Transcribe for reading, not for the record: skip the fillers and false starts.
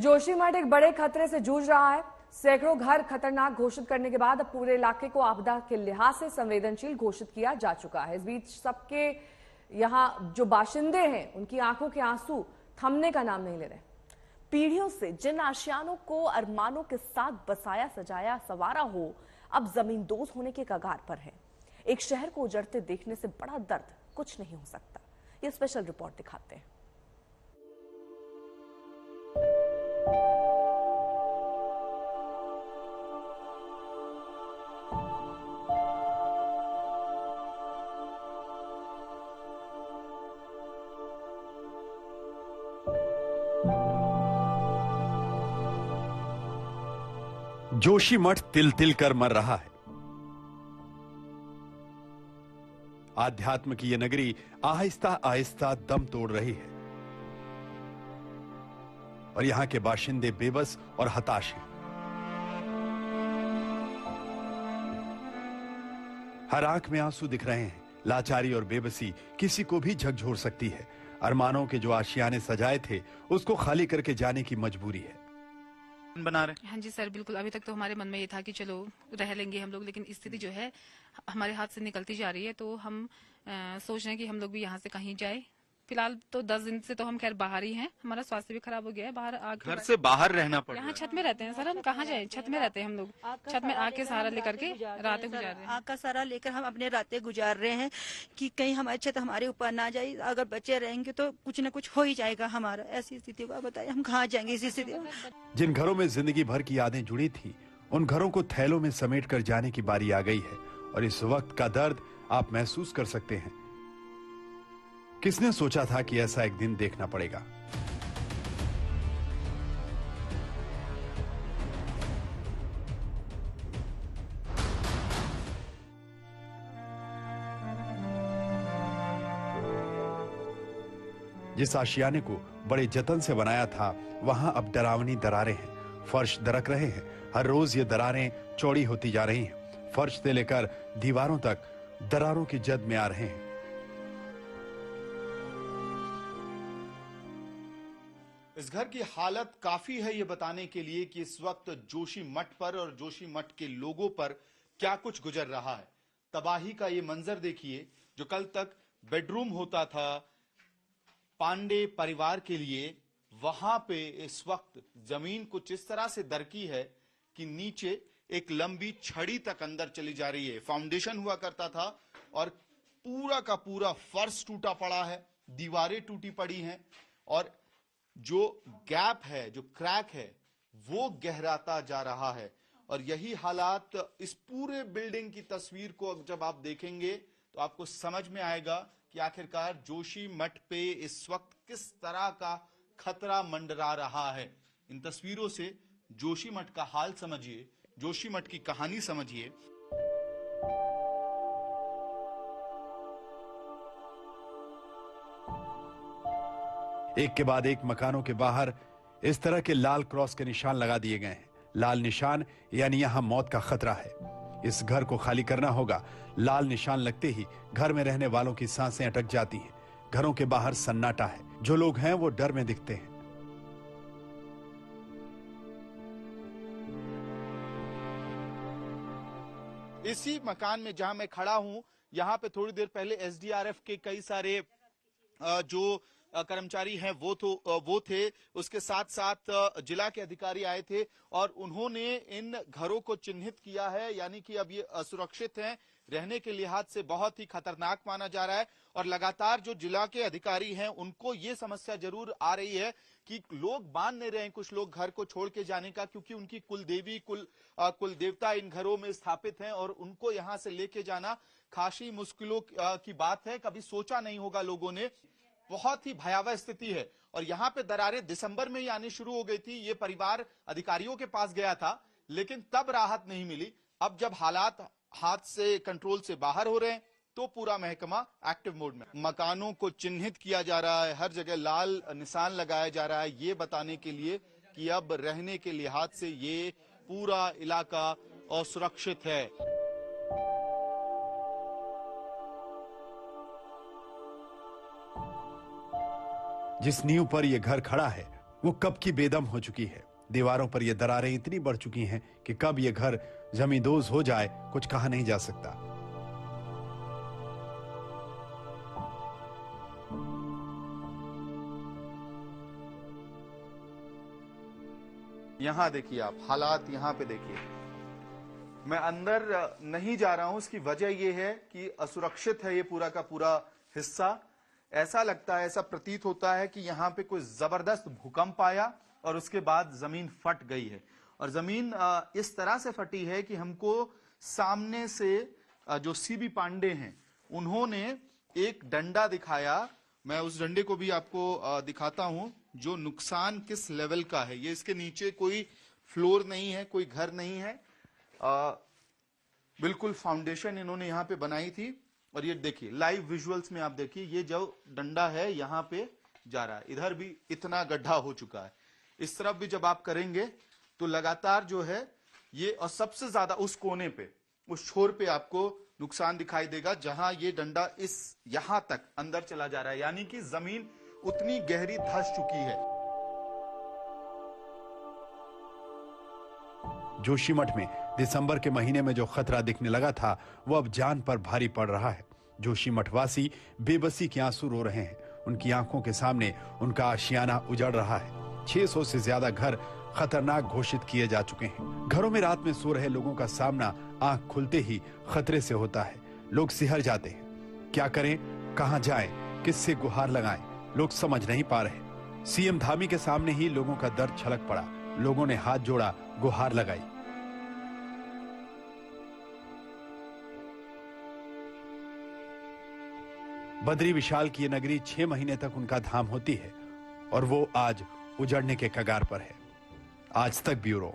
जोशीमठ एक बड़े खतरे से जूझ रहा है। सैकड़ों घर खतरनाक घोषित करने के बाद अब पूरे इलाके को आपदा के लिहाज से संवेदनशील घोषित किया जा चुका है। इस बीच सबके यहाँ जो बाशिंदे हैं उनकी आंखों के आंसू थमने का नाम नहीं ले रहे। पीढ़ियों से जिन आशियानों को अरमानों के साथ बसाया सजाया सवारा हो, अब जमीन दोज होने के कगार पर है। एक शहर को उजड़ते देखने से बड़ा दर्द कुछ नहीं हो सकता। ये स्पेशल रिपोर्ट दिखाते हैं। जोशीमठ तिल तिल कर मर रहा है। आध्यात्म की यह नगरी आहिस्ता आहिस्ता दम तोड़ रही है और यहां के बाशिंदे बेबस और हताश हैं। हर आंख में आंसू दिख रहे हैं। लाचारी और बेबसी किसी को भी झकझोर सकती है। अरमानों के जो आशियाने सजाए थे उसको खाली करके जाने की मजबूरी है। बना रहे। हाँ जी सर, बिल्कुल। अभी तक तो हमारे मन में ये था कि चलो रह लेंगे हम लोग, लेकिन स्थिति जो है हमारे हाथ से निकलती जा रही है। तो हम सोच रहे हैं कि हम लोग भी यहाँ से कहीं जाए। फिलहाल तो 10 दिन से तो हम खैर बाहर ही हैं। हमारा स्वास्थ्य भी खराब हो गया है। बाहर आके घर से बाहर रहना पड़ रहा यहाँ है। छत में रहते हैं सर। हम कहाँ जाए? छत में रहते हैं हम लोग। छत में आके सहारा लेकर के रातें गुजार रहे हैं। आग का सहारा लेकर हम अपने रातें गुजार रहे हैं कि कहीं हमारी छत हमारे ऊपर ना जाए। अगर बच्चे रहेंगे तो कुछ न कुछ हो ही जाएगा हमारा। ऐसी स्थिति को बताइए, हम कहाँ जाएंगे इसी स्थिति में। जिन घरों में जिंदगी भर की यादें जुड़ी थी उन घरों को थैलों में समेट कर जाने की बारी आ गई है और इस वक्त का दर्द आप महसूस कर सकते हैं। किसने सोचा था कि ऐसा एक दिन देखना पड़ेगा। जिस आशियाने को बड़े जतन से बनाया था वहां अब डरावनी दरारें हैं। फर्श दरक रहे हैं। हर रोज ये दरारें चौड़ी होती जा रही हैं। फर्श से लेकर दीवारों तक दरारों की जद में आ रहे हैं। इस घर की हालत काफी है ये बताने के लिए कि इस वक्त जोशीमठ पर और जोशीमठ के लोगों पर क्या कुछ गुजर रहा है। तबाही का ये मंजर देखिए। जो कल तक बेडरूम होता था पांडे परिवार के लिए, वहां पे इस वक्त जमीन कुछ इस तरह से दरकी है कि नीचे एक लंबी छड़ी तक अंदर चली जा रही है। फाउंडेशन हुआ करता था और पूरा का पूरा फर्श टूटा पड़ा है, दीवारें टूटी पड़ी हैं और जो गैप है, जो क्रैक है, वो गहराता जा रहा है। और यही हालात इस पूरे बिल्डिंग की तस्वीर को जब आप देखेंगे तो आपको समझ में आएगा कि आखिरकार जोशीमठ पे इस वक्त किस तरह का खतरा मंडरा रहा है। इन तस्वीरों से जोशीमठ का हाल समझिए, जोशीमठ की कहानी समझिए। एक के बाद एक मकानों के बाहर इस तरह के लाल क्रॉस के निशान लगा दिए गए हैं। लाल निशान यानी यहां मौत का खतरा है। इस घर को खाली करना होगा। लाल निशान लगते ही घर में रहने वालों की सांसें अटक जाती हैं। घरों के बाहर सन्नाटा है। जो लोग हैं वो डर में दिखते हैं। इसी मकान में जहां मैं खड़ा हूं, यहां पे थोड़ी देर पहले एसडीआरएफ के कई सारे जो कर्मचारी हैं वो थे। उसके साथ साथ जिला के अधिकारी आए थे और उन्होंने इन घरों को चिन्हित किया है, यानी कि अब ये असुरक्षित हैं, रहने के लिहाज से बहुत ही खतरनाक माना जा रहा है। और लगातार जो जिला के अधिकारी हैं उनको ये समस्या जरूर आ रही है कि लोग मान नहीं रहे हैं कुछ लोग घर को छोड़ के जाने का, क्योंकि उनकी कुलदेवी कुल देवता इन घरों में स्थापित हैं और उनको यहां से लेके जाना खासी मुश्किलों की बात है। कभी सोचा नहीं होगा लोगों ने। बहुत ही भयावह स्थिति है और यहाँ पे दरारें दिसंबर में ही आनी शुरू हो गई थी। ये परिवार अधिकारियों के पास गया था लेकिन तब राहत नहीं मिली। अब जब हालात हाथ से कंट्रोल से बाहर हो रहे हैं तो पूरा महकमा एक्टिव मोड में। मकानों को चिन्हित किया जा रहा है, हर जगह लाल निशान लगाया जा रहा है, ये बताने के लिए कि अब रहने के लिहाज से ये पूरा इलाका असुरक्षित है। जिस नींव पर यह घर खड़ा है वो कब की बेदम हो चुकी है। दीवारों पर ये दरारें इतनी बढ़ चुकी हैं कि कब ये घर जमींदोज हो जाए कुछ कहा नहीं जा सकता। यहाँ देखिए आप हालात, यहाँ पे देखिए। मैं अंदर नहीं जा रहा हूं, इसकी वजह यह है कि असुरक्षित है ये पूरा का पूरा हिस्सा। ऐसा लगता है, ऐसा प्रतीत होता है कि यहाँ पे कोई जबरदस्त भूकंप आया और उसके बाद जमीन फट गई है। और जमीन इस तरह से फटी है कि हमको सामने से जो सीबी पांडे हैं उन्होंने एक डंडा दिखाया। मैं उस डंडे को भी आपको दिखाता हूं, जो नुकसान किस लेवल का है। ये इसके नीचे कोई फ्लोर नहीं है, कोई घर नहीं है, बिल्कुल फाउंडेशन इन्होंने यहाँ पे बनाई थी। और ये देखिए लाइव विजुअल्स में आप देखिए, ये जो डंडा है यहाँ पे जा रहा है, इधर भी इतना गड्ढा हो चुका है, इस तरफ भी जब आप करेंगे तो लगातार जो है ये, और सबसे ज्यादा उस कोने पे, उस छोर पे आपको नुकसान दिखाई देगा जहां ये डंडा इस यहां तक अंदर चला जा रहा है, यानी कि जमीन उतनी गहरी धंस चुकी है। जोशीमठ में दिसंबर के महीने में जो खतरा दिखने लगा था वो अब जान पर भारी पड़ रहा है। जोशीमठ वासी बेबसी के आंसू रो रहे हैं। उनकी आंखों के सामने उनका आशियाना उजड़ रहा है। 600 से ज्यादा घर खतरनाक घोषित किए जा चुके हैं। घरों में रात में सो रहे लोगों का सामना आंख खुलते ही खतरे से होता है। लोग सिहर जाते हैं। क्या करें, कहां जाएं, किससे गुहार लगाएं, लोग समझ नहीं पा रहे। सीएम धामी के सामने ही लोगों का दर्द छलक पड़ा। लोगों ने हाथ जोड़ा, गुहार लगाई। बद्री विशाल की ये नगरी 6 महीने तक उनका धाम होती है और वो आज उजड़ने के कगार पर है। आज तक ब्यूरो।